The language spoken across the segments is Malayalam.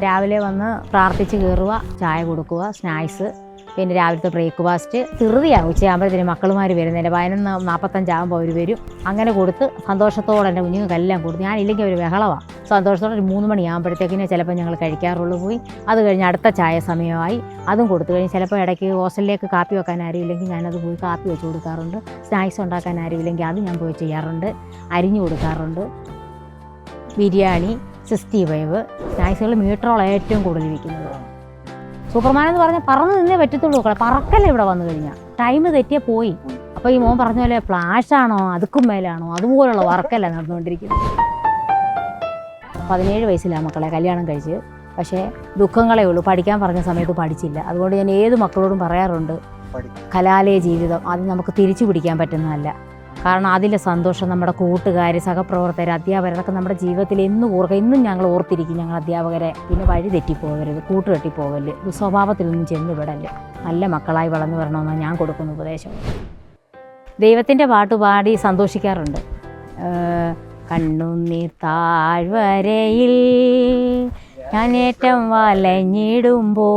രാവിലെ വന്ന് പ്രാർത്ഥിച്ച് കയറുക, ചായ കൊടുക്കുക, സ്നാക്സ്, പിന്നെ രാവിലത്തെ ബ്രേക്ക്ഫാസ്റ്റ്. ധൃതിയാവും ഉച്ചയാകുമ്പോഴത്തേന് മക്കളുമാർ വരുന്നതിൻ്റെ 11:45 അവർ വരും. അങ്ങനെ കൊടുത്ത് സന്തോഷത്തോടെ എൻ്റെ കുഞ്ഞുങ്ങൾക്കെല്ലാം കൊടുത്ത്, ഞാനില്ലെങ്കിൽ ഒരു ബഹളമാണ്. സന്തോഷത്തോടെ ഒരു 3 മണിയാകുമ്പോഴത്തേക്കിന് ചിലപ്പോൾ ഞങ്ങൾ കഴിക്കാറുള്ളൂ പോയി. അത് കഴിഞ്ഞ് അടുത്ത ചായ സമയമായി, അതും കൊടുത്തു കഴിഞ്ഞ് ചിലപ്പോൾ ഇടയ്ക്ക് ഹോസ്റ്റലിലേക്ക് കാപ്പി വെക്കാൻ ആരുമില്ലെങ്കിൽ ഞാനത് പോയി കാപ്പി വെച്ച് കൊടുക്കാറുണ്ട്. സ്നാക്സ് ഉണ്ടാക്കാൻ ആരുമില്ലെങ്കിൽ അത് ഞാൻ പോയി ചെയ്യാറുണ്ട്, അരിഞ്ഞു കൊടുക്കാറുണ്ട്. ബിരിയാണി, 65 സ്നാക്സുകൾ മീറ്ററോളം ഏറ്റവും കൂടുതൽ ഇരിക്കുന്നത്. സൂപ്പർമാൻ എന്ന് പറഞ്ഞാൽ പറന്ന് നിന്നേ പറ്റത്തുള്ളൂ. പറക്കല്ലേ ഇവിടെ വന്നു കഴിഞ്ഞാൽ, ടൈം തെറ്റിയാൽ പോയി. അപ്പോൾ ഈ മോൻ പറഞ്ഞ പോലെ ഫ്ലാഷാണോ അതുക്കും മേലാണോ അതുപോലുള്ള വർക്കല്ല നടന്നുകൊണ്ടിരിക്കുന്നത്. 17 വയസ്സിലാണ് മക്കളെ കല്യാണം കഴിച്ച്. പക്ഷേ ദുഃഖങ്ങളേ ഉള്ളൂ, പഠിക്കാൻ പറഞ്ഞ സമയത്ത് പഠിച്ചില്ല. അതുകൊണ്ട് ഞാൻ ഏത് മക്കളോടും പറയാറുണ്ട്, കലാലയ ജീവിതം അത് നമുക്ക് തിരിച്ചു പിടിക്കാൻ പറ്റുന്നതല്ല. കാരണം അതിലെ സന്തോഷം നമ്മുടെ കൂട്ടുകാർ, സഹപ്രവർത്തകർ, അധ്യാപകരൊക്കെ നമ്മുടെ ജീവിതത്തിൽ എന്നും ഓർക്കുക. ഇന്നും ഞങ്ങൾ ഓർത്തിരിക്കും ഞങ്ങൾ അധ്യാപകരെ. പിന്നെ വഴി തെറ്റിപ്പോകരുത്, കൂട്ടുകെട്ടിപ്പോകല്, സ്വഭാവത്തിലൊന്നും ചെന്ന് വിടല്. നല്ല മക്കളായി വളർന്നു വരണമെന്നാണ് ഞാൻ കൊടുക്കുന്ന ഉപദേശം. ദൈവത്തിൻ്റെ പാട്ടുപാടി സന്തോഷിക്കാറുണ്ട്. കണ്ണുനീർ താഴ്വരയിൽ ഞാനേറ്റം വലഞ്ഞിടുമ്പോൾ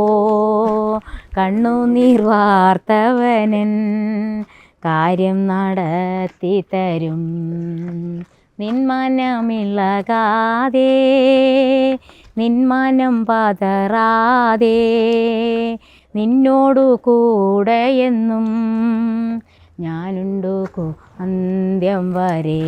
കണ്ണുനീർ വാർത്തവനൻ കാര്യം നടത്തി തരും. നിന്മനമിളകാതെ നിന്മനം പതറാതെ നിന്നോടു കൂടെയെന്നും ഞാനുണ്ടു അന്ത്യം വരെ.